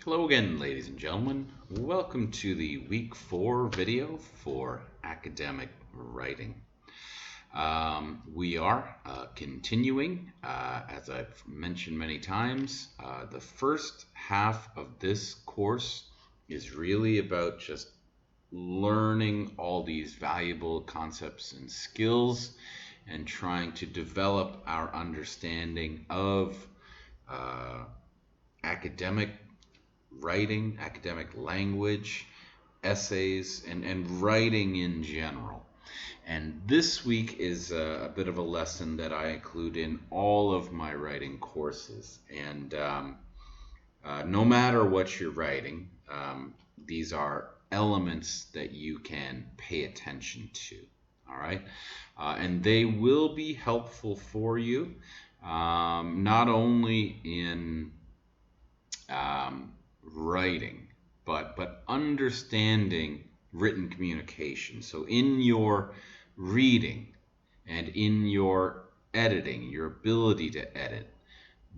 Hello again, ladies and gentlemen. Welcome to the week 4 video for academic writing. We are continuing, as I've mentioned many times, the first half of this course is really about just learning all these valuable concepts and skills and trying to develop our understanding of academic writing, academic language, essays, and writing in general. And this week is a bit of a lesson that I include in all of my writing courses. And no matter what you're writing, these are elements that you can pay attention to. All right, and they will be helpful for you, not only in writing, but understanding written communication. So in your reading and in your editing, your ability to edit,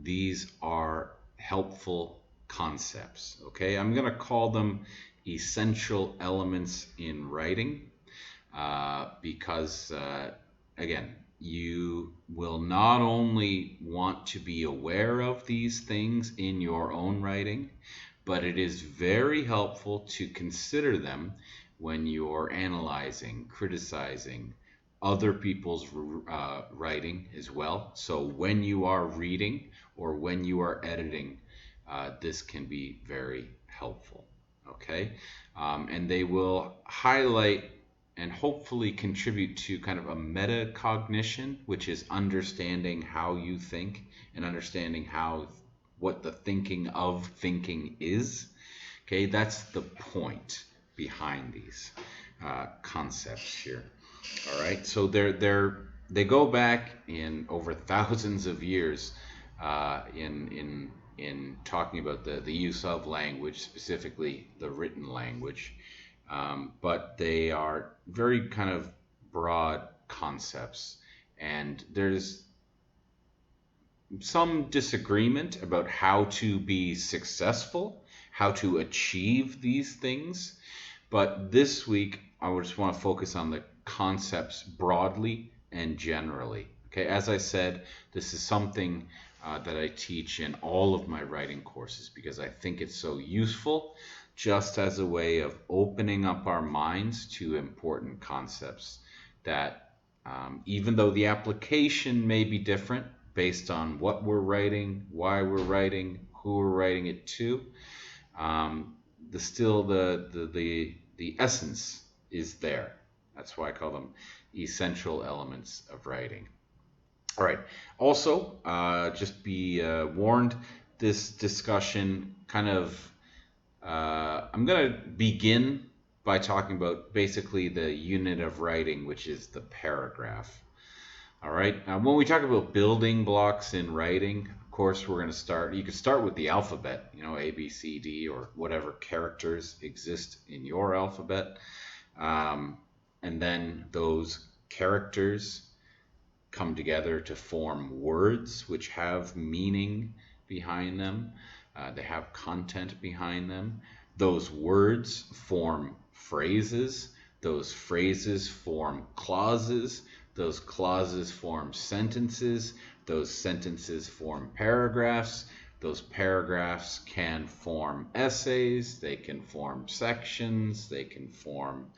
these are helpful concepts. Okay, I'm going to call them essential elements in writing because again, you will not only want to be aware of these things in your own writing, but it is very helpful to consider them when you're analyzing, criticizing other people's writing as well. So when you are reading or when you are editing, this can be very helpful. Okay, and they will highlight and hopefully contribute to kind of a metacognition, which is understanding how you think and understanding what the thinking of thinking is. Okay, that's the point behind these concepts here. All right, so they go back in over thousands of years in talking about the use of language, specifically the written language. But they are very kind of broad concepts, and there's some disagreement about how to be successful, how to achieve these things. But this week, I just want to focus on the concepts broadly and generally. Okay, as I said, this is something that I teach in all of my writing courses because I think it's so useful, just as a way of opening up our minds to important concepts that even though the application may be different based on what we're writing, why we're writing, who we're writing it to, the essence is there. That's why I call them essential elements of writing. All right. Also, just be warned, this discussion kind of I'm going to begin by talking about basically the unit of writing, which is the paragraph. All right. When we talk about building blocks in writing, of course, we're going to start. You could start with the alphabet, A, B, C, D, or whatever characters exist in your alphabet. And then those characters come together to form words which have meaning behind them. They have content behind them. Those words form phrases. Those phrases form clauses. Those clauses form sentences. Those sentences form paragraphs. Those paragraphs can form essays. They can form sections. They can form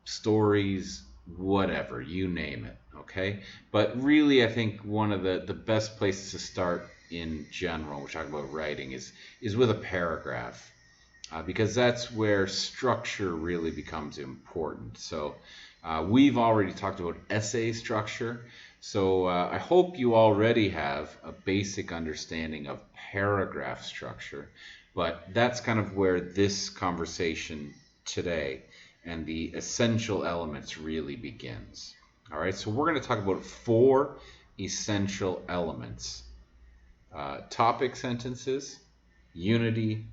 stories, whatever, you name it. Okay? But really, I think one of the best places to start in general, we're talking about writing, is with a paragraph, because that's where structure really becomes important. So we've already talked about essay structure, so I hope you already have a basic understanding of paragraph structure, but that's kind of where this conversation today and the essential elements really begins. All right, so we're going to talk about 4 essential elements. Topic sentences, unity,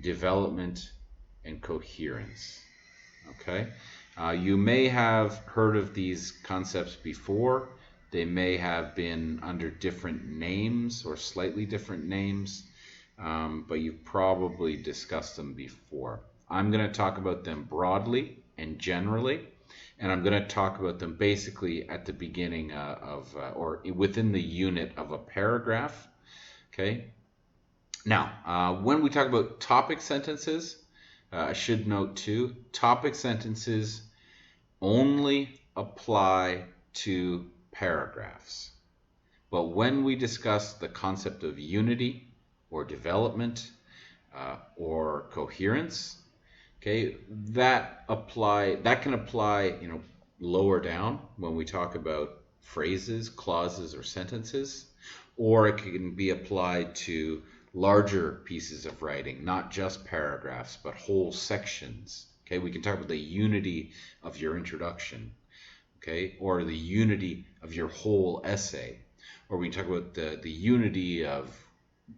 development, and coherence. Okay, you may have heard of these concepts before. They may have been under different names or slightly different names. but you've probably discussed them before. I'm going to talk about them broadly and generally, and I'm going to talk about them basically at the beginning or within the unit of a paragraph. Okay. Now, when we talk about topic sentences, I should note too, topic sentences only apply to paragraphs. But when we discuss the concept of unity or development or coherence, okay, that can apply, lower down when we talk about phrases, clauses, or sentences, or it can be applied to larger pieces of writing, not just paragraphs, but whole sections. Okay, we can talk about the unity of your introduction, okay, or the unity of your whole essay, or we can talk about the unity of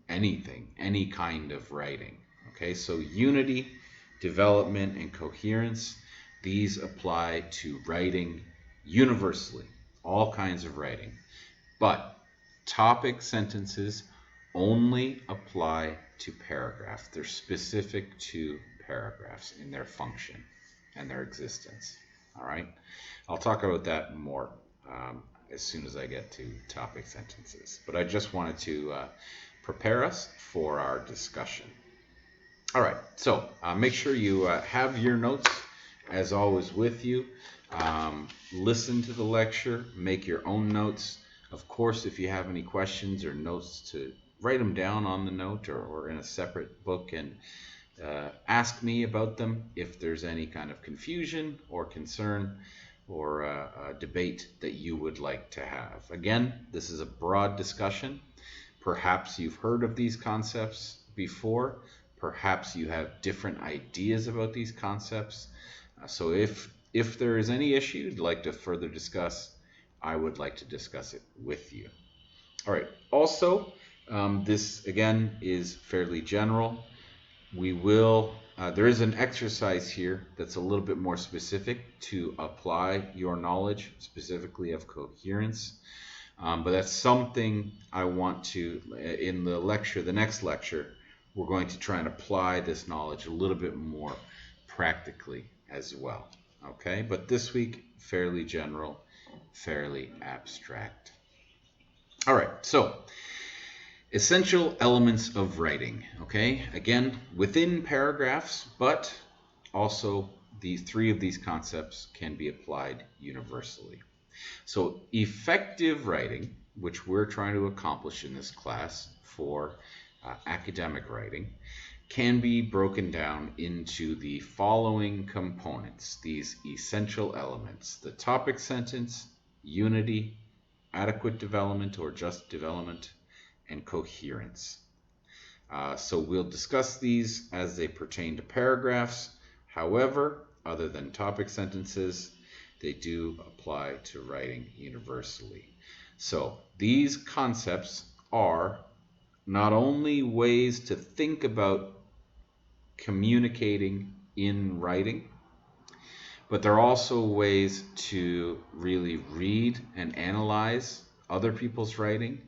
anything, any kind of writing. Okay, so unity, development, and coherence, these apply to writing universally, all kinds of writing. But topic sentences only apply to paragraphs. They're specific to paragraphs in their function and their existence. All right, I'll talk about that more as soon as I get to topic sentences. But I just wanted to prepare us for our discussion. All right, so make sure you have your notes, as always, with you. Listen to the lecture, make your own notes. Of course, if you have any questions or notes, to write them down on the note or in a separate book, and ask me about them if there's any kind of confusion or concern or a debate that you would like to have. Again, this is a broad discussion. Perhaps you've heard of these concepts before. Perhaps you have different ideas about these concepts. So if there is any issue you'd like to further discuss, I would like to discuss it with you. All right. Also, this again is fairly general. There is an exercise here that's a little bit more specific to apply your knowledge, specifically of coherence. But that's something I want to, in the next lecture, we're going to try and apply this knowledge a little bit more practically as well. Okay, but this week, fairly general, fairly abstract. All right, so essential elements of writing. Okay, again, within paragraphs, but also these three of these concepts can be applied universally. So effective writing, which we're trying to accomplish in this class for academic writing, can be broken down into the following components, these essential elements: the topic sentence, unity, adequate development or just development, and coherence. So we'll discuss these as they pertain to paragraphs. However, other than topic sentences, they do apply to writing universally. So these concepts are not only ways to think about communicating in writing, but they're also ways to really read and analyze other people's writing,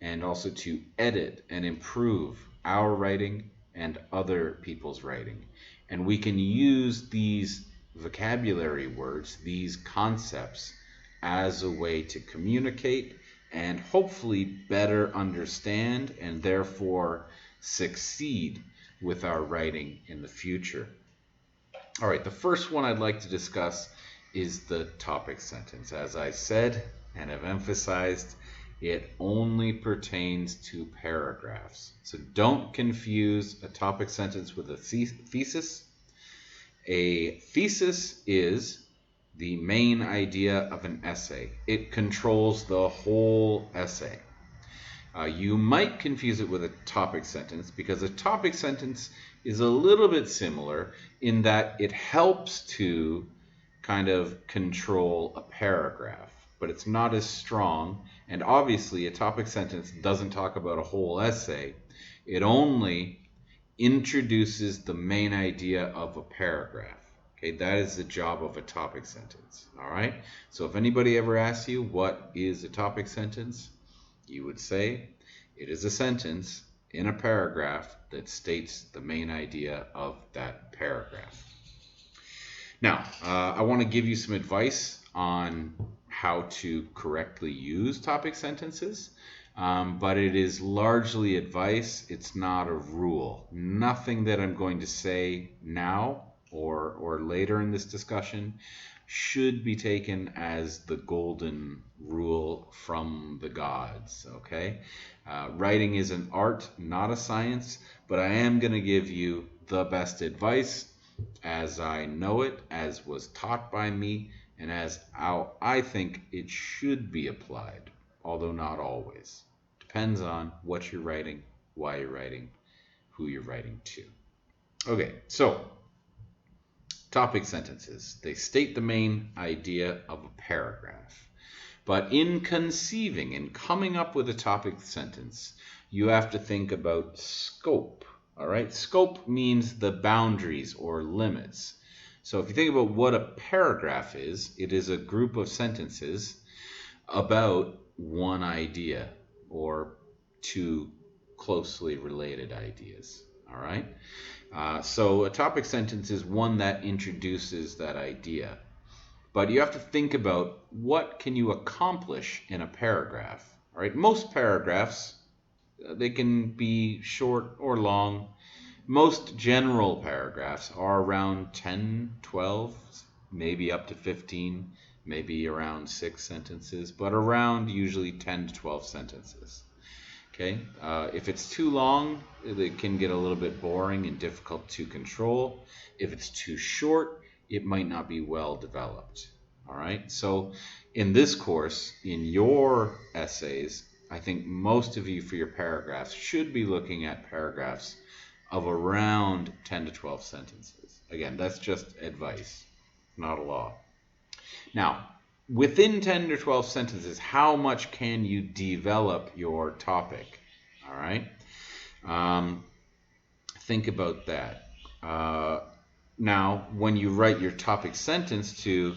and also to edit and improve our writing and other people's writing. And we can use these vocabulary words, these concepts, as a way to communicate and hopefully better understand and therefore succeed with our writing in the future. All right, the first one I'd like to discuss is the topic sentence. As I said and have emphasized, it only pertains to paragraphs. So don't confuse a topic sentence with a thesis. A thesis is the main idea of an essay. It controls the whole essay. You might confuse it with a topic sentence, because a topic sentence is a little bit similar in that it helps to kind of control a paragraph, but it's not as strong. And obviously a topic sentence doesn't talk about a whole essay. It only introduces the main idea of a paragraph. Okay, that is the job of a topic sentence. All right, so if anybody ever asks you what is a topic sentence, you would say it is a sentence in a paragraph that states the main idea of that paragraph. Now, I want to give you some advice on how to correctly use topic sentences, but it is largely advice. It's not a rule. Nothing that I'm going to say now or later in this discussion should be taken as the golden rule from the gods, okay? Writing is an art, not a science, but I am going to give you the best advice as I know it, as was taught by me, and as how I think it should be applied, although not always. Depends on what you're writing, why you're writing, who you're writing to. Okay, so topic sentences. They state the main idea of a paragraph. But in conceiving and coming up with a topic sentence, you have to think about scope. All right, scope means the boundaries or limits. So if you think about what a paragraph is, it is a group of sentences about one idea or two closely related ideas. All right, so a topic sentence is one that introduces that idea. But you have to think about what can you accomplish in a paragraph. All right, most paragraphs, they can be short or long. Most general paragraphs are around 10, 12, maybe up to 15, maybe around 6 sentences, but around usually 10 to 12 sentences. Okay, if it's too long, it can get a little bit boring and difficult to control. If it's too short, it might not be well developed. All right, so in this course, in your essays, I think most of you for your paragraphs should be looking at paragraphs of around 10 to 12 sentences. Again, that's just advice, not a law. Now, within 10 to 12 sentences, how much can you develop your topic? All right, think about that. Now, when you write your topic sentence to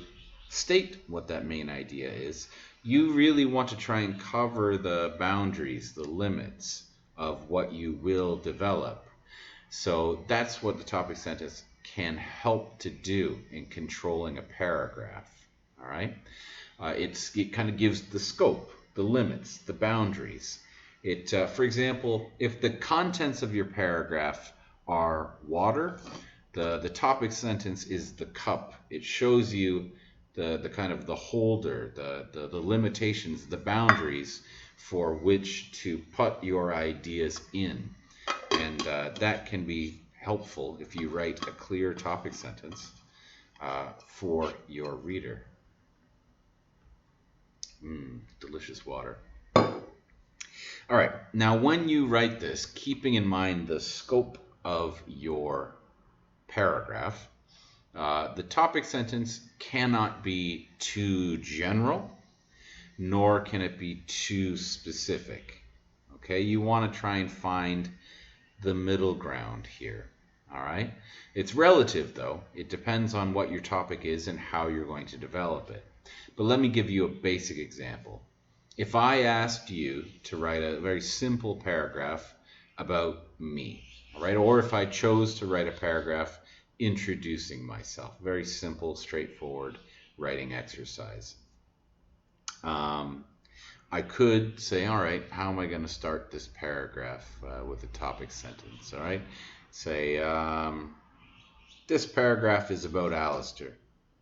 state what that main idea is, you really want to try and cover the boundaries, the limits of what you will develop. So that's what the topic sentence can help to do in controlling a paragraph. All right, it kind of gives the scope, the limits, the boundaries. For example, if the contents of your paragraph are water, the topic sentence is the cup. It shows you the kind of the holder, the limitations, the boundaries for which to put your ideas in. And that can be helpful if you write a clear topic sentence for your reader. Delicious water. All right, now when you write this, keeping in mind the scope of your paragraph, the topic sentence cannot be too general, nor can it be too specific. Okay, you want to try and find the middle ground here. All right, it's relative though. It depends on what your topic is and how you're going to develop it. But let me give you a basic example. If I asked you to write a very simple paragraph about me, all right, or if I chose to write a paragraph introducing myself, very simple, straightforward writing exercise. I could say, all right, how am I going to start this paragraph with a topic sentence? All right, say, this paragraph is about Alistair,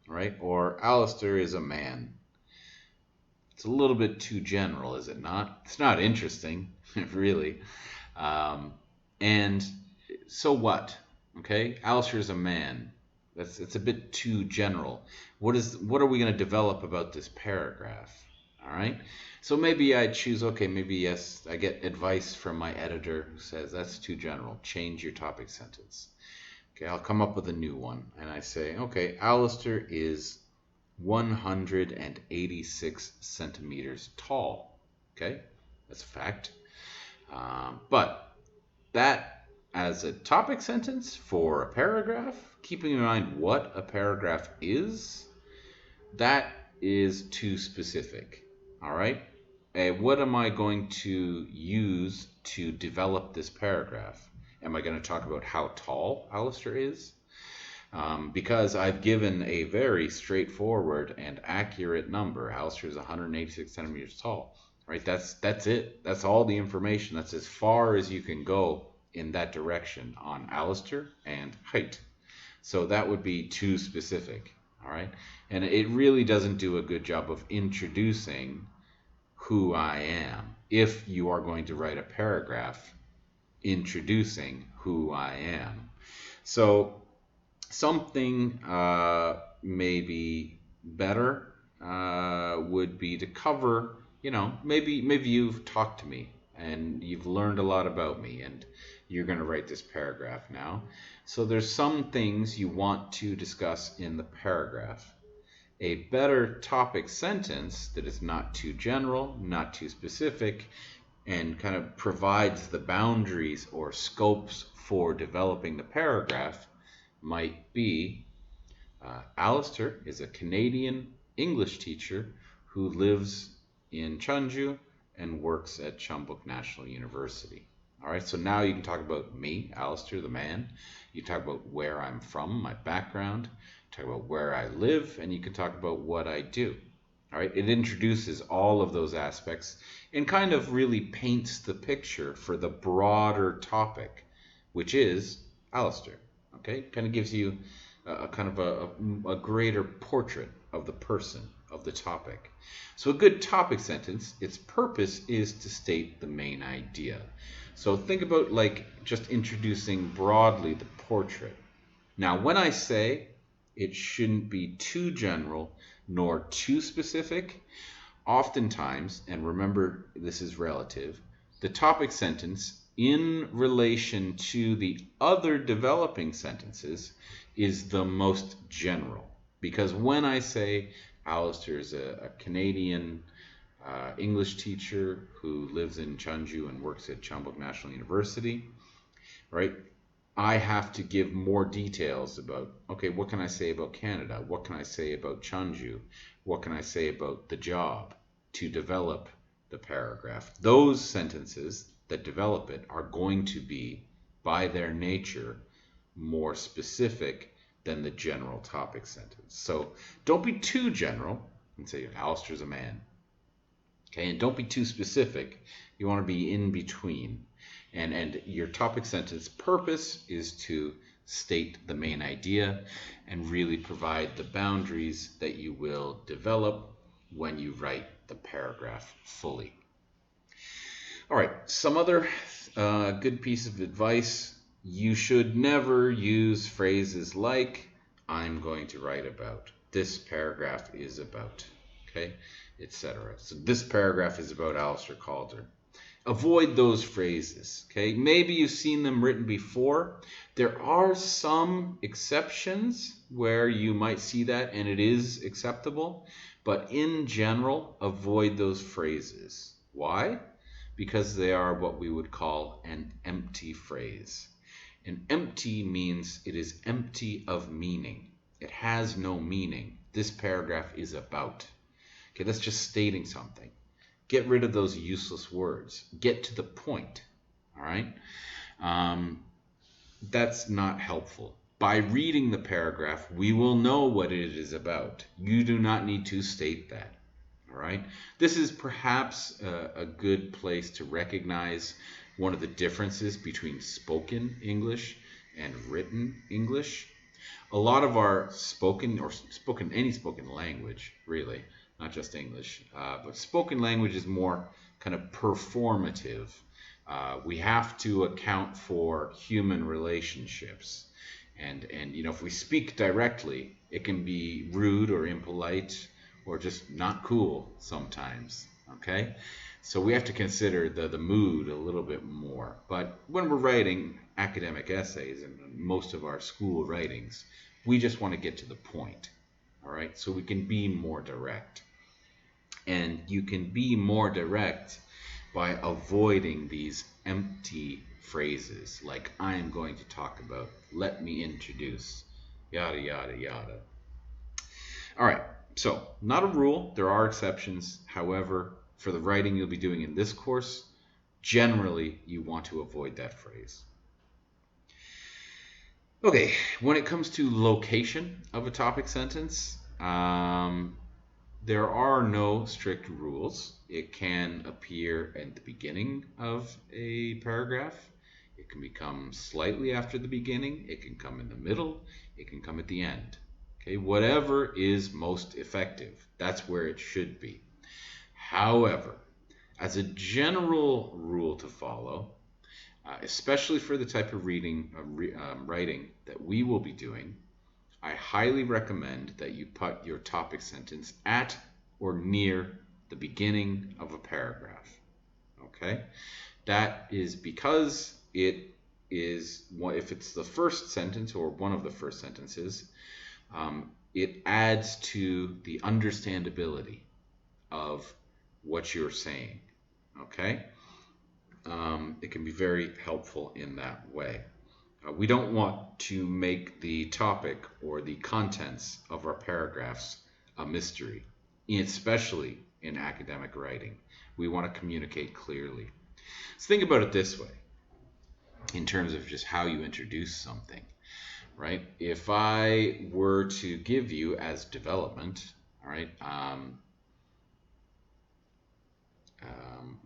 right? Or Alistair is a man. It's a little bit too general, is it not? It's not interesting, really. And so what? Okay, Alistair is a man. It's a bit too general. What are we going to develop about this paragraph? All right. So maybe I choose, okay, maybe yes, I get advice from my editor who says that's too general. Change your topic sentence. Okay, I'll come up with a new one. And I say, okay, Alistair is 186 centimeters tall. Okay, that's a fact. But that as a topic sentence for a paragraph, keeping in mind what a paragraph is, that is too specific. All right. what am I going to use to develop this paragraph? Am I going to talk about how tall Alistair is? Because I've given a very straightforward and accurate number. Alistair is 186 centimeters tall. Right? That's it. That's all the information. That's as far as you can go in that direction on Alistair and height. So that would be too specific. All right. And it really doesn't do a good job of introducing who I am if you are going to write a paragraph introducing who I am. So something maybe better would be to cover, maybe you've talked to me and you've learned a lot about me and you're going to write this paragraph now. So there's some things you want to discuss in the paragraph. A better topic sentence that is not too general, not too specific, and kind of provides the boundaries or scopes for developing the paragraph might be, Alistair is a Canadian English teacher who lives in Chunju and works at Chambuk National University. All right, so now you can talk about me, Alistair, the man. You talk about where I'm from, my background. Talk about where I live, and you can talk about what I do. All right, it introduces all of those aspects and kind of really paints the picture for the broader topic, which is Alistair. Okay, kind of gives you a kind of a greater portrait of the person, of the topic. So a good topic sentence, its purpose is to state the main idea. So think about like just introducing broadly the portrait. Now, when I say it shouldn't be too general nor too specific, oftentimes, and remember this is relative, the topic sentence in relation to the other developing sentences is the most general. Because when I say Alistair is a Canadian English teacher who lives in Chunju and works at Chambuk National University, right? I have to give more details about, okay, what can I say about Canada? What can I say about Chunju? What can I say about the job to develop the paragraph? Those sentences that develop it are going to be, by their nature, more specific than the general topic sentence. So don't be too general and say, Alistair's a man. Okay, and don't be too specific. You want to be in between. And your topic sentence purpose is to state the main idea and really provide the boundaries that you will develop when you write the paragraph fully. All right, some other good piece of advice. You should never use phrases like, I'm going to write about, this paragraph is about, okay, etc. So this paragraph is about Alistair Calder. Avoid those phrases, okay? Maybe you've seen them written before. There are some exceptions where you might see that and it is acceptable, but in general, avoid those phrases. Why? Because they are what we would call an empty phrase. An empty means it is empty of meaning. It has no meaning. This paragraph is about. Okay, that's just stating something. Get rid of those useless words. Get to the point. All right? That's not helpful. By reading the paragraph, we will know what it is about. You do not need to state that. All right? This is perhaps a good place to recognize one of the differences between spoken English and written English. A lot of our any spoken language, really, not just English, but spoken language is more kind of performative. We have to account for human relationships. And if we speak directly, it can be rude or impolite or just not cool sometimes, okay? So we have to consider the mood a little bit more. But when we're writing academic essays and most of our school writings, we just want to get to the point, all right? So we can be more direct. And you can be more direct by avoiding these empty phrases like I'm going to talk about, let me introduce, yada, yada, yada. All right, so not a rule. There are exceptions. However, for the writing you'll be doing in this course, generally you want to avoid that phrase. Okay, when it comes to location of a topic sentence, there are no strict rules. It can appear at the beginning of a paragraph. It can become slightly after the beginning. It can come in the middle. It can come at the end. Okay, whatever is most effective, that's where it should be. However, as a general rule to follow, especially for the type of writing that we will be doing, I highly recommend that you put your topic sentence at or near the beginning of a paragraph. Okay? That is because it is, if it's the first sentence or one of the first sentences, it adds to the understandability of what you're saying. Okay? It can be very helpful in that way. We don't want to make the topic or the contents of our paragraphs a mystery, especially in academic writing. We want to communicate clearly. So think about it this way, in terms of just how you introduce something, right? If I were to give you as development, all right,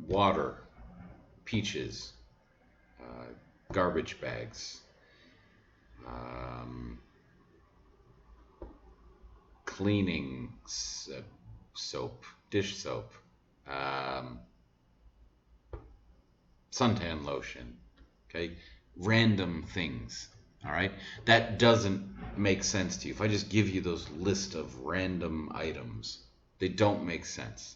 water, peaches, garbage bags, cleaning soap, dish soap, suntan lotion, okay, random things, all right, that doesn't make sense to you. If I just give you those list of random items, they don't make sense.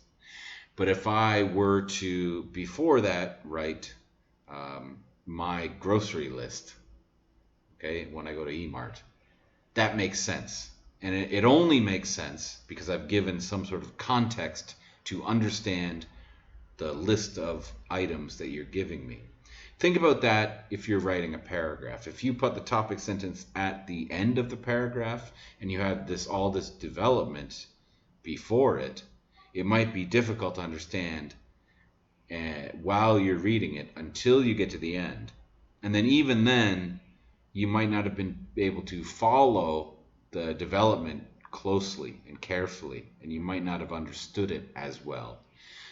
But if I were to, before that, write my grocery list, okay, when I go to eMart, that makes sense. And it only makes sense because I've given some sort of context to understand the list of items that you're giving me. Think about that if you're writing a paragraph. If you put the topic sentence at the end of the paragraph and you have all this development before it, it might be difficult to understand while you're reading it until you get to the end. And then even then, you might not have been able to follow the development closely and carefully, and you might not have understood it as well.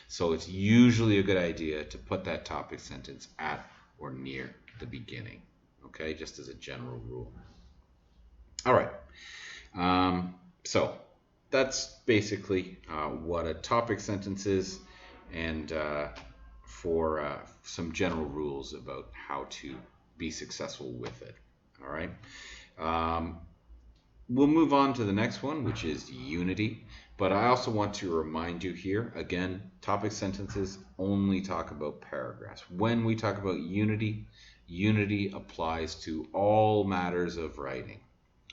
So it's usually a good idea to put that topic sentence at or near the beginning, okay, just as a general rule. All right, so that's basically what a topic sentence is, and for some general rules about how to be successful with it. All right. We'll move on to the next one, which is unity. But I also want to remind you here, again, topic sentences only talk about paragraphs. When we talk about unity, unity applies to all matters of writing.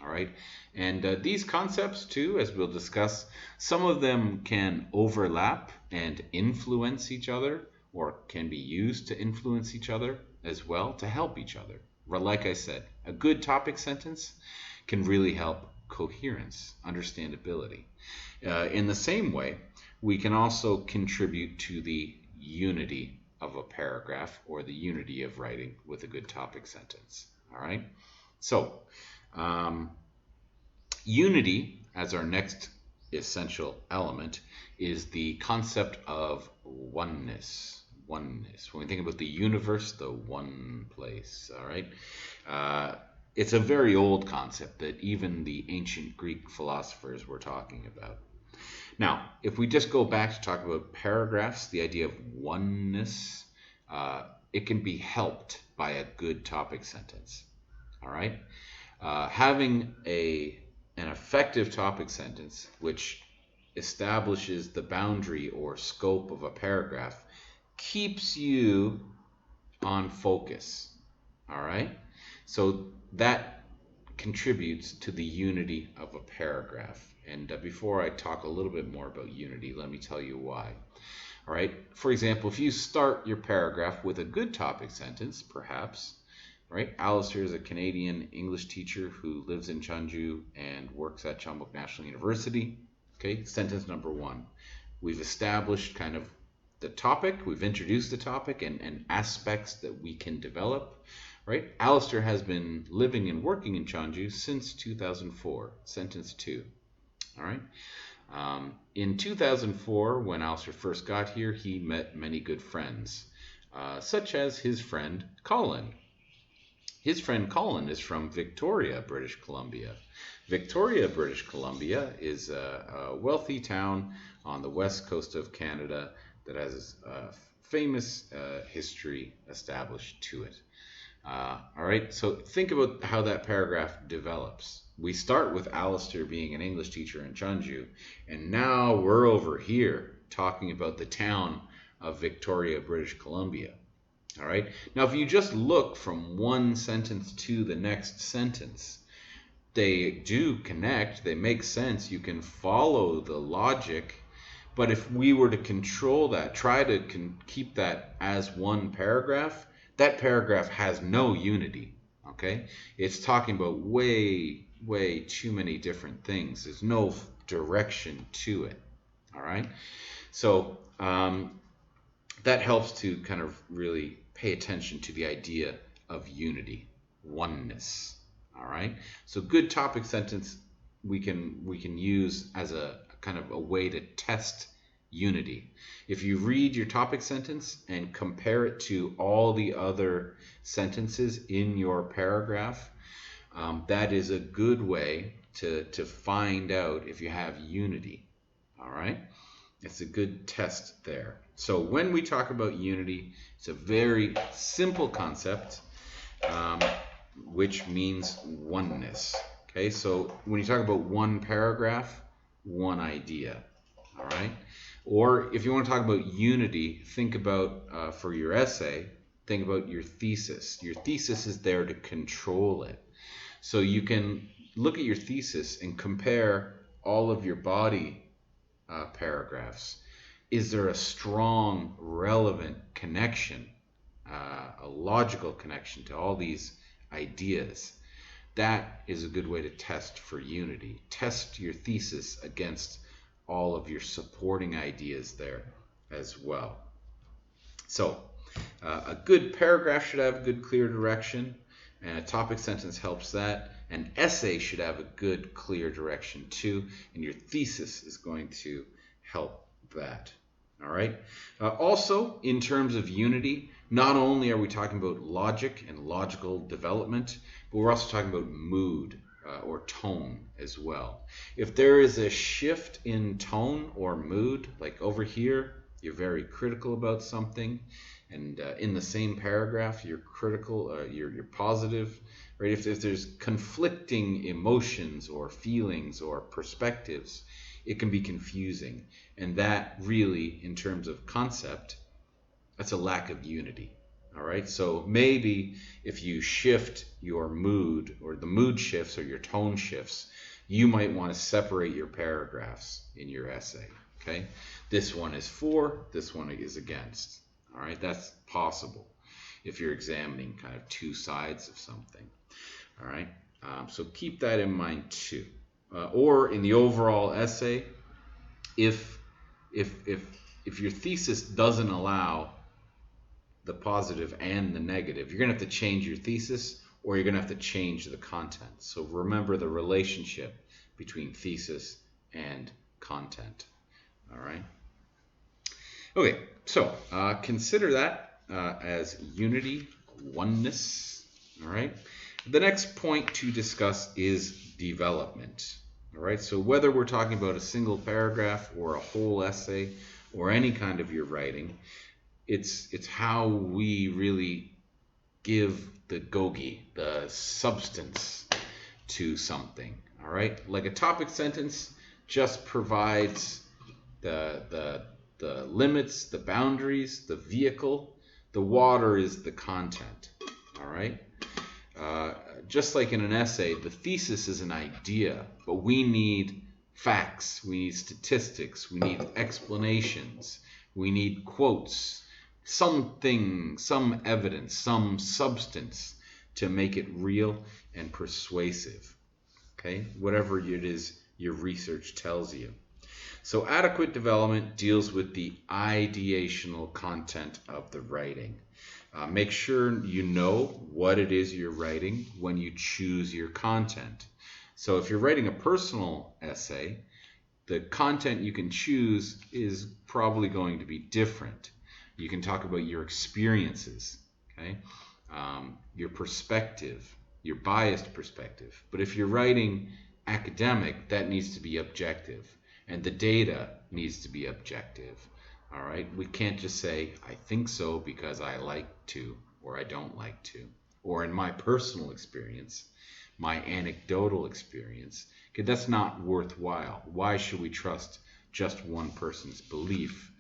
All right. And these concepts, too, as we'll discuss, some of them can overlap and influence each other, or can be used to influence each other as well, to help each other. Like I said, a good topic sentence can really help coherence, understandability. In the same way, we can also contribute to the unity of a paragraph or the unity of writing with a good topic sentence. All right. So, unity as our next essential element is the concept of oneness. Oneness. When we think about the universe, the one place. All right. It's a very old concept that even the ancient Greek philosophers were talking about. Now, if we just go back to talk about paragraphs, the idea of oneness, it can be helped by a good topic sentence. All right? Having an effective topic sentence, which establishes the boundary or scope of a paragraph, keeps you on focus. All right? So that contributes to the unity of a paragraph. And before I talk a little bit more about unity, let me tell you why. All right. For example, if you start your paragraph with a good topic sentence, perhaps, right? Alistair is a Canadian English teacher who lives in Chunju and works at Chambok National University. Okay. Sentence number one. We've established kind of the topic, we've introduced the topic and aspects that we can develop, right? Alistair has been living and working in Chanju since 2004, sentence 2, all right? In 2004, when Alistair first got here, he met many good friends, such as his friend Colin. His friend Colin is from Victoria, British Columbia. Victoria, British Columbia is a wealthy town on the west coast of Canada that has a famous history established to it. All right, so think about how that paragraph develops. We start with Alistair being an English teacher in Chanju, and now we're over here talking about the town of Victoria, British Columbia. All right, now if you just look from one sentence to the next sentence, they do connect, they make sense, you can follow the logic. But if we were to control that, try to keep that as one paragraph, that paragraph has no unity, okay? It's talking about way too many different things. There's no direction to it, all right? So that helps to kind of really pay attention to the idea of unity, oneness. All right, so good topic sentence we can use as a kind of a way to test unity. If you read your topic sentence and compare it to all the other sentences in your paragraph, that is a good way to find out if you have unity. All right, it's a good test there. So when we talk about unity, it's a very simple concept. Which means oneness. Okay, so when you talk about one paragraph, one idea, all right? Or if you want to talk about unity, think about, for your essay, think about your thesis. Your thesis is there to control it. So you can look at your thesis and compare all of your body paragraphs. Is there a strong, relevant connection, a logical connection to all these ideas? That is a good way to test for unity. Test your thesis against all of your supporting ideas there as well. So a good paragraph should have good, clear direction, and a topic sentence helps that. An essay should have a good, clear direction too, and your thesis is going to help that. All right. Also, in terms of unity, not only are we talking about logic and logical development, but we're also talking about mood or tone as well. If there is a shift in tone or mood, like over here, you're very critical about something, and in the same paragraph, you're critical, you're positive, right? If there's conflicting emotions or feelings or perspectives, it can be confusing. And that really, in terms of concept, that's a lack of unity. All right, so maybe if you shift your mood, or the mood shifts, or your tone shifts, you might want to separate your paragraphs in your essay. Okay, this one is for, this one is against. All right, that's possible if you're examining kind of two sides of something. All right, so keep that in mind too. Or in the overall essay, if your thesis doesn't allow the positive and the negative, you're going to have to change your thesis, or you're going to have to change the content. So remember the relationship between thesis and content. All right. Okay, so consider that as unity, oneness. All right. The next point to discuss is development. All right. So whether we're talking about a single paragraph or a whole essay or any kind of your writing, it's how we really give the gogi, the substance to something. All right. Like a topic sentence just provides the limits, the boundaries, the vehicle. The water is the content. All right. Just like in an essay, the thesis is an idea, but we need facts, we need statistics, we need explanations, we need quotes, something, some evidence, some substance to make it real and persuasive. Okay, whatever it is your research tells you. So adequate development deals with the ideational content of the writing. Make sure you know what it is you're writing when you choose your content. So if you're writing a personal essay, the content you can choose is probably going to be different. You can talk about your experiences, okay? Your perspective, your biased perspective. But if you're writing academic, that needs to be objective, and the data needs to be objective. All right, we can't just say I think so because I like to, or I don't like to, or in my personal experience, my anecdotal experience. Okay, that's not worthwhile. Why should we trust just one person's belief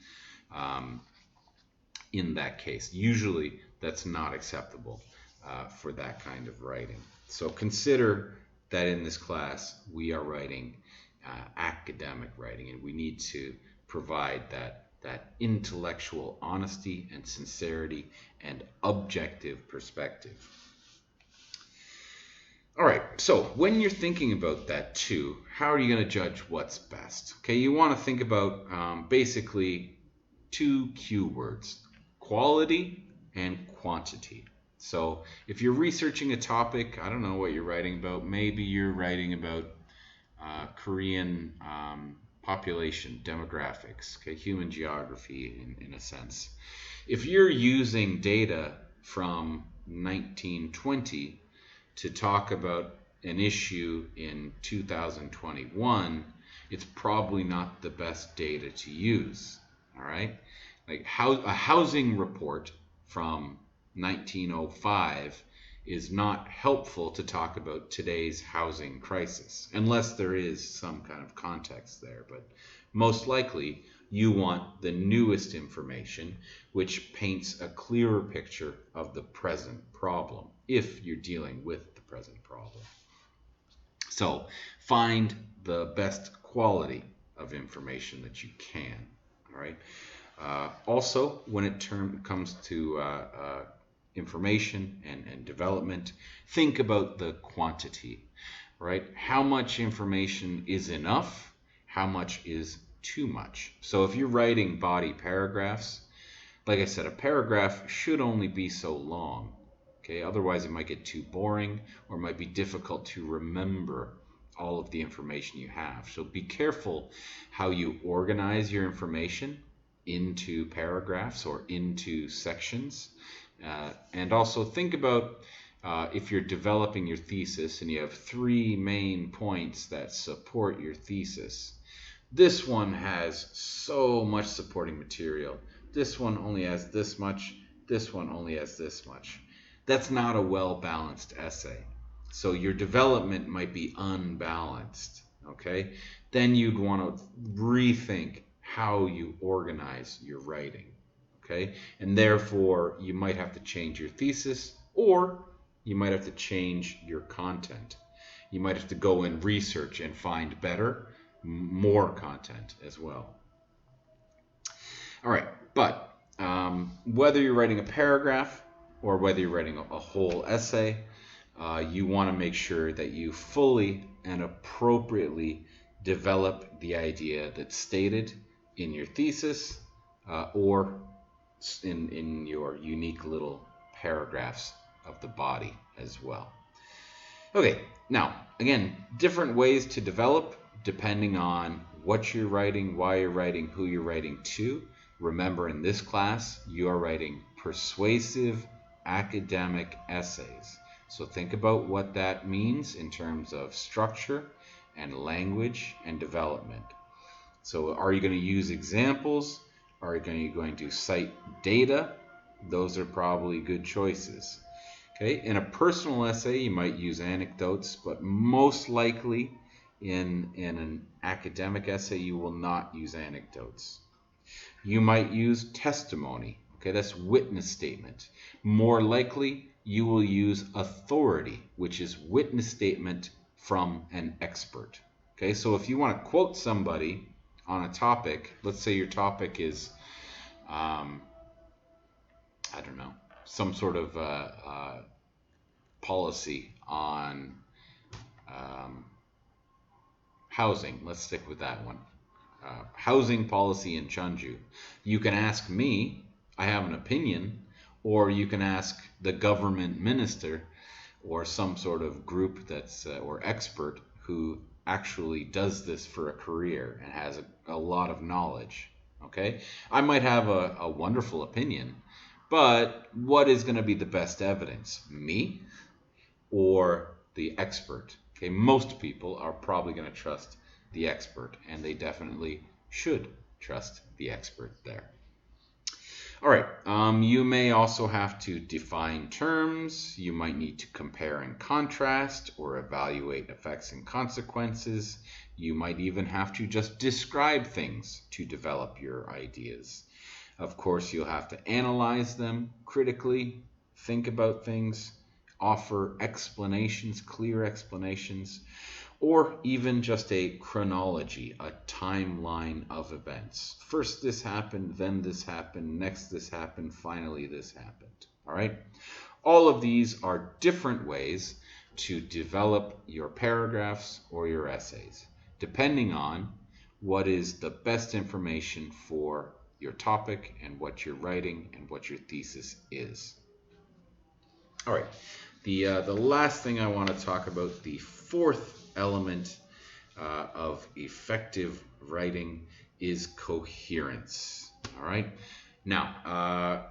in that case? Usually that's not acceptable for that kind of writing. So consider that in this class we are writing academic writing, and we need to provide that intellectual honesty and sincerity and objective perspective. All right, so when you're thinking about that too, how are you going to judge what's best? Okay, you want to think about basically two keywords: quality and quantity. So if you're researching a topic, I don't know what you're writing about. Maybe you're writing about Korean population demographics, okay, human geography in a sense. If you're using data from 1920 to talk about an issue in 2021, it's probably not the best data to use. All right, like a housing report from 1905 is not helpful to talk about today's housing crisis, unless there is some kind of context there. But most likely you want the newest information, which paints a clearer picture of the present problem, if you're dealing with the present problem. So find the best quality of information that you can. All right. Also, when it comes to information and development, think about the quantity, right? How much information is enough? How much is too much? So if you're writing body paragraphs, like I said, a paragraph should only be so long, okay? Otherwise it might get too boring, or it might be difficult to remember all of the information you have. So be careful how you organize your information into paragraphs or into sections. And also think about if you're developing your thesis and you have three main points that support your thesis. This one has so much supporting material. This one only has this much. This one only has this much. That's not a well-balanced essay. So your development might be unbalanced, okay? Then you'd want to rethink how you organize your writing. Okay, and therefore you might have to change your thesis, or you might have to change your content. You might have to go and research and find better, more content as well. All right, but whether you're writing a paragraph or whether you're writing a whole essay, you want to make sure that you fully and appropriately develop the idea that's stated in your thesis or in your unique little paragraphs of the body as well. Okay, now again, different ways to develop depending on what you're writing, why you're writing, who you're writing to. Remember, in this class you are writing persuasive academic essays. So think about what that means in terms of structure and language and development. So are you going to use examples? Are you going to cite data? Those are probably good choices. Okay, in a personal essay, you might use anecdotes, but most likely in an academic essay, you will not use anecdotes. You might use testimony. Okay, that's witness statement. More likely, you will use authority, which is witness statement from an expert. Okay, so if you want to quote somebody on a topic, let's say your topic is, I don't know, some sort of policy on housing. Let's stick with that one. housing policy in Chunju. You can ask me, I have an opinion, or you can ask the government minister or some sort of group that's or expert who actually does this for a career and has a lot of knowledge. Okay, I might have a wonderful opinion, but what is going to be the best evidence? Me or the expert? Okay, most people are probably going to trust the expert, and they definitely should trust the expert there. All right, you may also have to define terms. You might need to compare and contrast or evaluate effects and consequences. You might even have to just describe things to develop your ideas. Of course, you'll have to analyze them critically, think about things, offer explanations, clear explanations, or even just a chronology, a timeline of events. First this happened, then this happened, next this happened, finally this happened. All right? All of these are different ways to develop your paragraphs or your essays, depending on what is the best information for your topic and what you're writing and what your thesis is. All right. The last thing I want to talk about, the fourth element of effective writing, is coherence. All right. Now,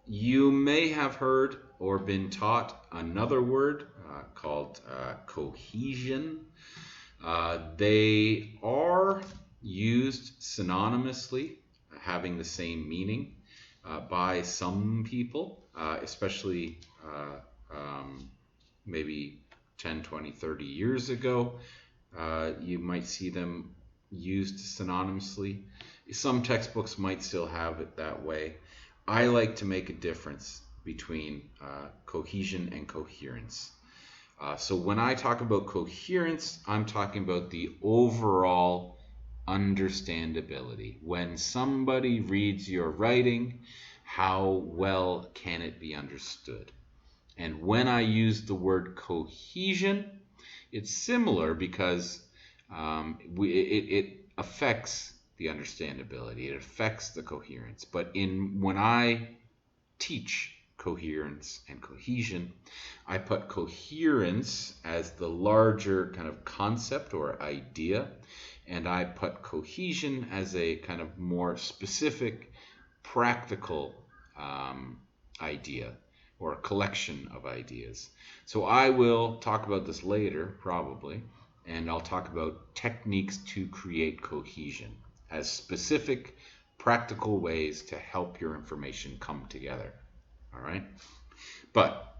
you may have heard or been taught another word called cohesion. They are used synonymously, having the same meaning by some people, especially maybe 10, 20, 30 years ago. You might see them used synonymously. Some textbooks might still have it that way. I like to make a difference between cohesion and coherence. So when I talk about coherence, I'm talking about the overall understandability. When somebody reads your writing, how well can it be understood? And when I use the word cohesion, it's similar because it affects the understandability. It affects the coherence. But when I teach coherence and cohesion, I put coherence as the larger kind of concept or idea, and I put cohesion as a kind of more specific, practical idea or a collection of ideas. So I will talk about this later, probably, and I'll talk about techniques to create cohesion as specific, practical ways to help your information come together. All right? But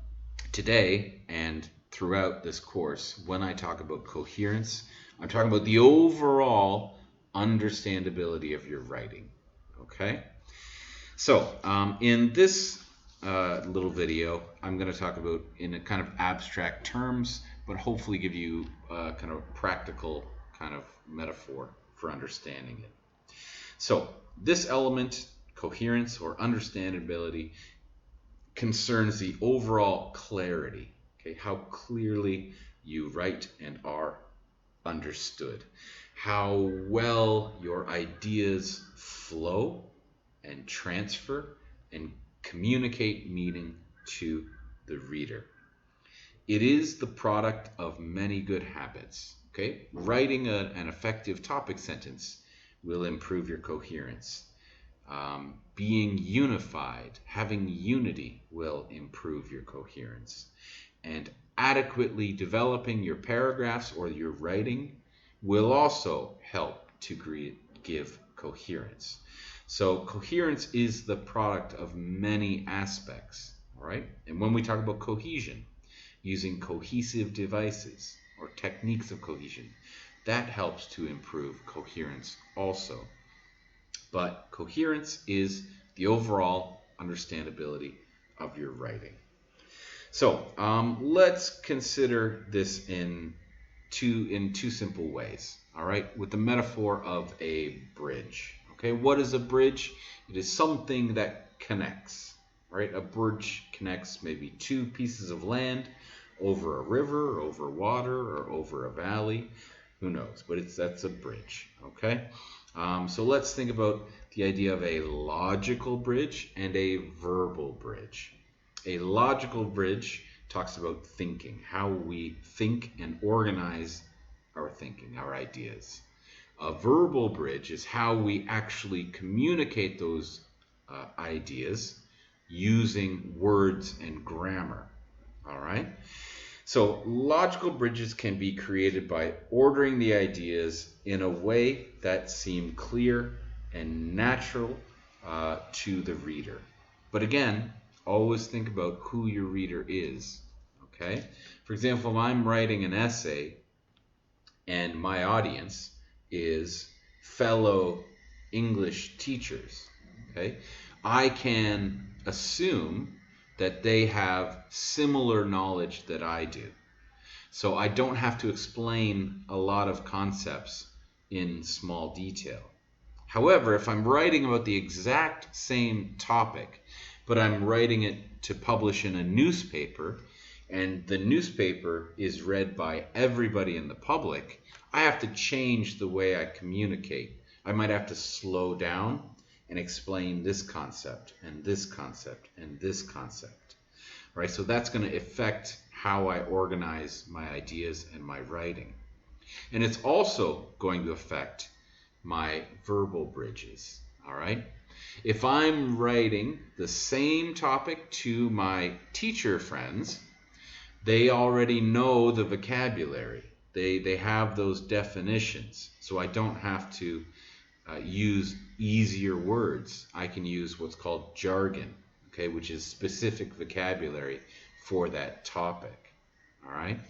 today and throughout this course, when I talk about coherence, I'm talking about the overall understandability of your writing. Okay? So in this little video, I'm going to talk about in a kind of abstract terms, but hopefully give you a kind of practical kind of metaphor for understanding it. So this element, coherence or understandability, concerns the overall clarity, okay, how clearly you write and are understood, how well your ideas flow and transfer and communicate meaning to the reader. It is the product of many good habits. Okay, writing an effective topic sentence will improve your coherence. Being unified, having unity, will improve your coherence. And adequately developing your paragraphs or your writing will also help to give coherence. So coherence is the product of many aspects, all right? And when we talk about cohesion, using cohesive devices or techniques of cohesion, that helps to improve coherence also. But coherence is the overall understandability of your writing. So let's consider this in two simple ways, all right? With the metaphor of a bridge. Okay, what is a bridge? It is something that connects, right? A bridge connects maybe two pieces of land over a river, over water, or over a valley. Who knows? But that's a bridge, okay? So let's think about the idea of a logical bridge and a verbal bridge. A logical bridge talks about thinking, how we think and organize our thinking, our ideas. A verbal bridge is how we actually communicate those ideas using words and grammar. All right? So, logical bridges can be created by ordering the ideas in a way that seem clear and natural to the reader. But again, always think about who your reader is. Okay? For example, if I'm writing an essay and my audience is fellow English teachers, okay, I can assume that they have similar knowledge that I do. So I don't have to explain a lot of concepts in small detail. However, if I'm writing about the exact same topic, but I'm writing it to publish in a newspaper, and the newspaper is read by everybody in the public, I have to change the way I communicate. I might have to slow down and explain this concept and this concept and this concept. Right? So that's going to affect how I organize my ideas and my writing. And it's also going to affect my verbal bridges. All right? If I'm writing the same topic to my teacher friends, they already know the vocabulary. They have those definitions. So I don't have to use easier words. I can use what's called jargon, okay, which is specific vocabulary for that topic. All right?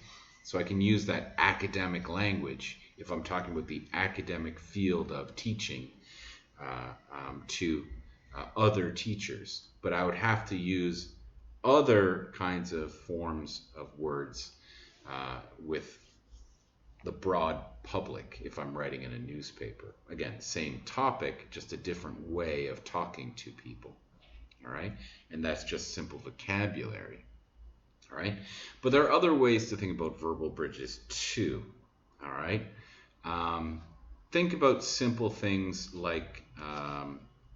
So I can use that academic language if I'm talking about the academic field of teaching to other teachers. But I would have to use other kinds of forms of words with the broad public if I'm writing in a newspaper. Again, same topic, just a different way of talking to people. All right? And that's just simple vocabulary. All right? But there are other ways to think about verbal bridges too. All right? Think about simple things like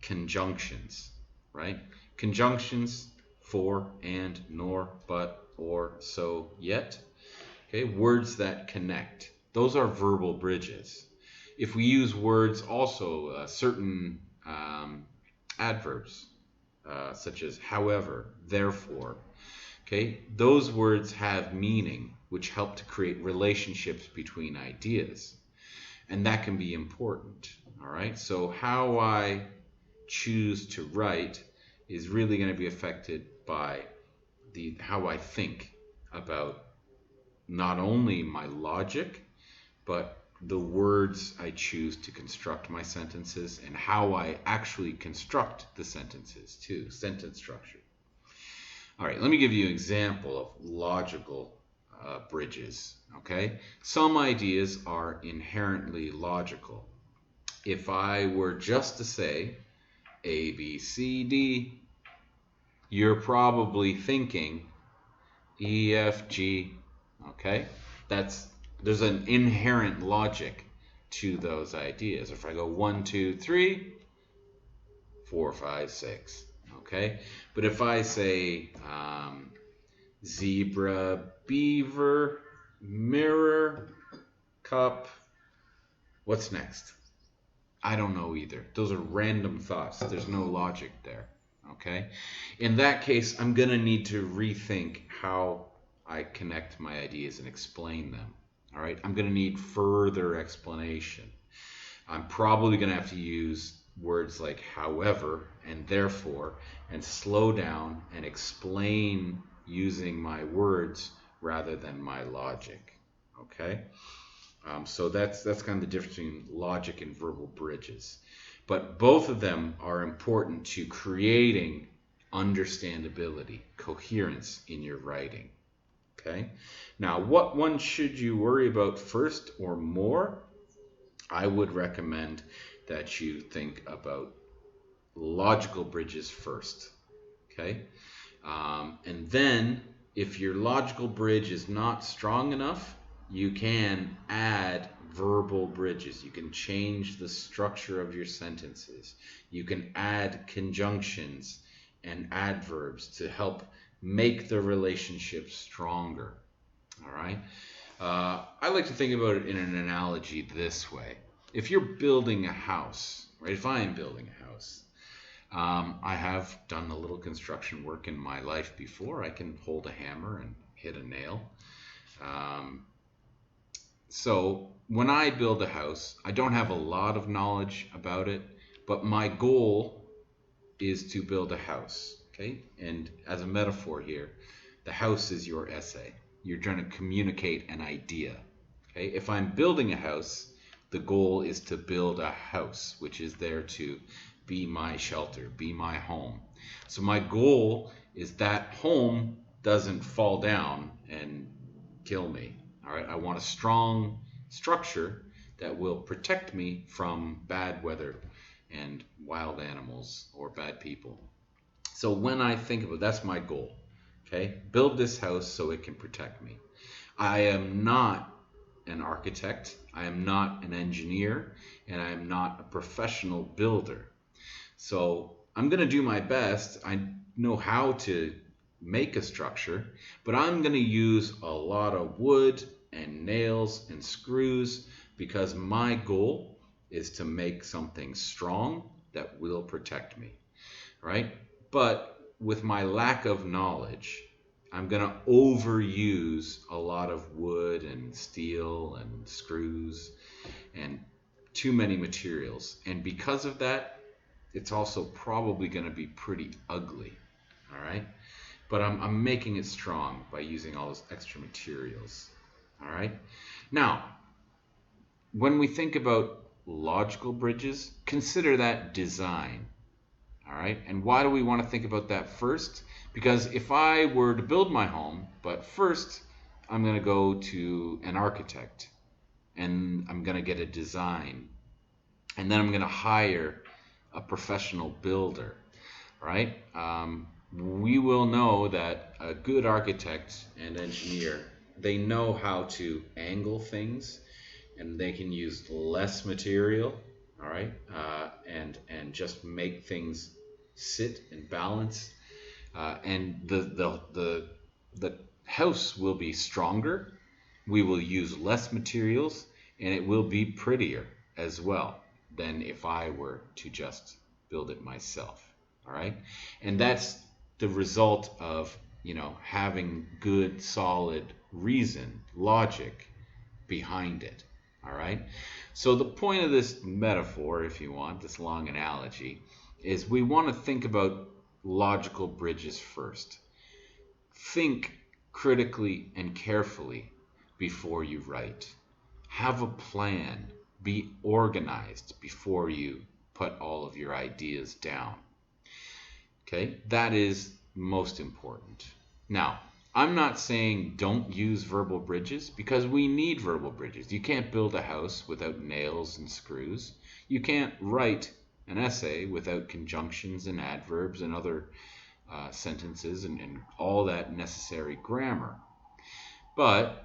conjunctions, right? Conjunctions, for, and, nor, but, or, so, yet. Okay, words that connect. Those are verbal bridges. If we use words also, certain adverbs, such as however, therefore, okay, those words have meaning, which help to create relationships between ideas. And that can be important, all right? So how I choose to write is really going to be affected by how I think about not only my logic, but the words I choose to construct my sentences and how I actually construct the sentences too, sentence structure. All right, let me give you an example of logical bridges, okay? Some ideas are inherently logical. If I were just to say A, B, C, D, you're probably thinking E, F, G, okay? There's an inherent logic to those ideas. If I go 1, 2, 3, 4, 5, 6, okay? But if I say zebra, beaver, mirror, cup, what's next? I don't know either. Those are random thoughts. There's no logic there, okay? In that case, I'm going to need to rethink how I connect my ideas and explain them, all right? I'm going to need further explanation. I'm probably going to have to use words like however and therefore and slow down and explain using my words rather than my logic, okay? So that's kind of the difference between logic and verbal bridges. But both of them are important to creating understandability, coherence in your writing, okay? Now, what one should you worry about first or more? I would recommend that you think about logical bridges first, okay? And then if your logical bridge is not strong enough, you can add verbal bridges. You can change the structure of your sentences. You can add conjunctions and adverbs to help make the relationship stronger. All right. I like to think about it in an analogy this way. If you're building a house, right? If I am building a house, I have done a little construction work in my life before. I can hold a hammer and hit a nail. So when I build a house, I don't have a lot of knowledge about it, but my goal is to build a house. Okay? And as a metaphor here, the house is your essay. You're trying to communicate an idea. Okay? If I'm building a house, the goal is to build a house, which is there to be my shelter, be my home. So my goal is that home doesn't fall down and kill me. All right? I want a strong structure that will protect me from bad weather and wild animals or bad people. So when I think of it, that's my goal. Okay? Build this house so it can protect me. I am not an architect. I am not an engineer, and I am not a professional builder. So I'm going to do my best. I know how to make a structure, but I'm going to use a lot of wood and nails and screws because my goal is to make something strong that will protect me, right? But with my lack of knowledge, I'm going to overuse a lot of wood and steel and screws and too many materials. And because of that, it's also probably going to be pretty ugly, all right? But I'm making it strong by using all those extra materials, all right? Now, when we think about logical bridges, consider that design, all right? And why do we want to think about that first? Because if I were to build my home, but first I'm going to go to an architect and I'm going to get a design, and then I'm going to hire a professional builder, right? We will know that a good architect and engineer, they know how to angle things, and they can use less material, all right, and just make things sit and balance, and the house will be stronger. We will use less materials, and it will be prettier as well than if I were to just build it myself. All right, and that's the result of having good, solid reason, logic behind it. All right. So the point of this metaphor, if you want, this long analogy, is we want to think about logical bridges first. Think critically and carefully before you write. Have a plan. Be organized before you put all of your ideas down. Okay, that is most important. Now, I'm not saying don't use verbal bridges, because we need verbal bridges. You can't build a house without nails and screws. You can't write an essay without conjunctions and adverbs and other sentences and all that necessary grammar. But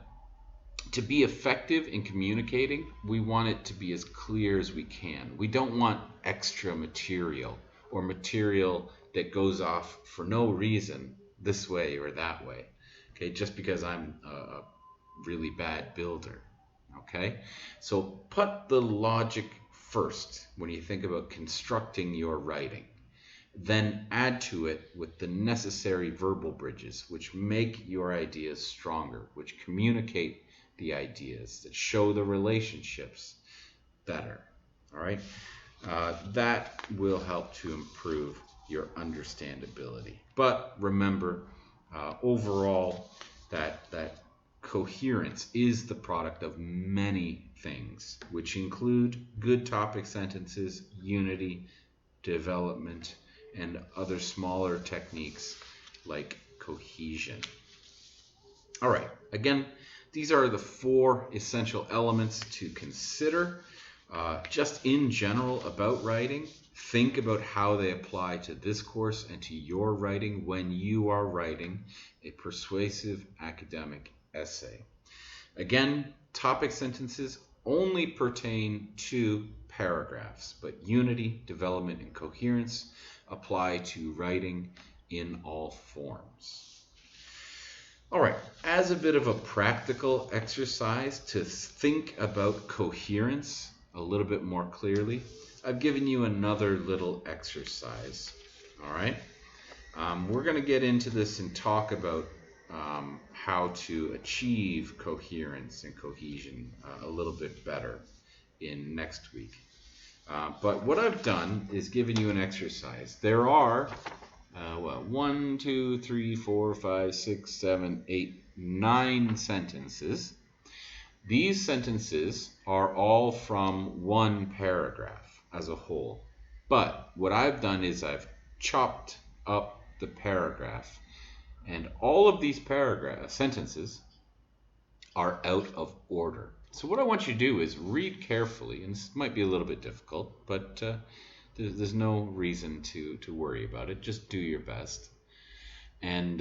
to be effective in communicating, we want it to be as clear as we can. We don't want extra material or material that goes off for no reason this way or that way. Okay, just because I'm a really bad builder. Okay, so put the logic first when you think about constructing your writing. Then add to it with the necessary verbal bridges, which make your ideas stronger, which communicate the ideas, that show the relationships better. All right, that will help to improve your understandability. But remember, overall, that coherence is the product of many things, which include good topic sentences, unity, development, and other smaller techniques like cohesion. All right, again, these are the 4 essential elements to consider. Just in general about writing, think about how they apply to this course and to your writing when you are writing a persuasive academic essay. Again, topic sentences only pertain to paragraphs, but unity, development, and coherence apply to writing in all forms. All right, as a bit of a practical exercise to think about coherence a little bit more clearly, I've given you another little exercise. All right, we're going to get into this and talk about how to achieve coherence and cohesion a little bit better in next week. But what I've done is given you an exercise. There are 1, 2, 3, 4, 5, 6, 7, 8, 9 sentences. These sentences are all from one paragraph as a whole. But what I've done is I've chopped up the paragraph, and all of these sentences are out of order. So what I want you to do is read carefully, and this might be a little bit difficult, but there's no reason to worry about it. Just do your best. And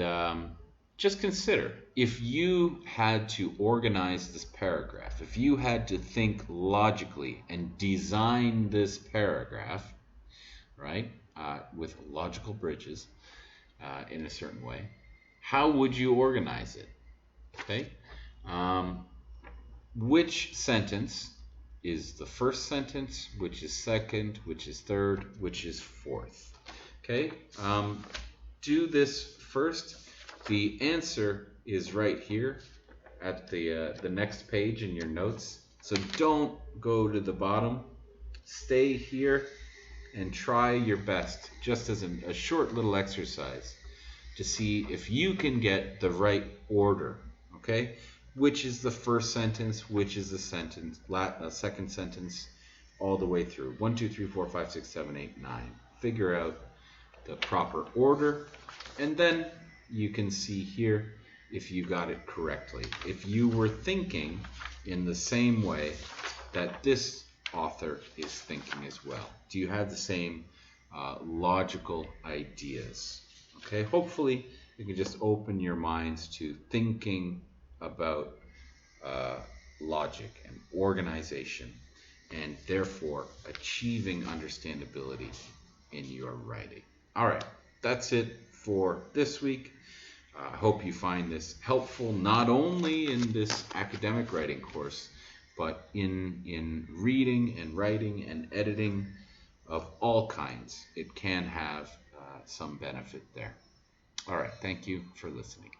just consider, if you had to organize this paragraph, if you had to think logically and design this paragraph, right, with logical bridges in a certain way, how would you organize it? Okay. Which sentence is the first sentence, which is second, which is third, which is fourth? Okay. Do this first. The answer is right here at the next page in your notes. So don't go to the bottom. Stay here and try your best, just as a short little exercise, to see if you can get the right order. Okay, which is the first sentence, which is the second sentence, all the way through. 1, 2, 3, 4, 5, 6, 7, 8, 9. Figure out the proper order, and then you can see here if you got it correctly. If you were thinking in the same way that this author is thinking as well. Do you have the same logical ideas? Okay, hopefully you can just open your minds to thinking about logic and organization, and therefore achieving understandability in your writing. All right, that's it for this week. I hope you find this helpful, not only in this academic writing course, but in reading and writing and editing of all kinds. It can have some benefit there. All right, thank you for listening.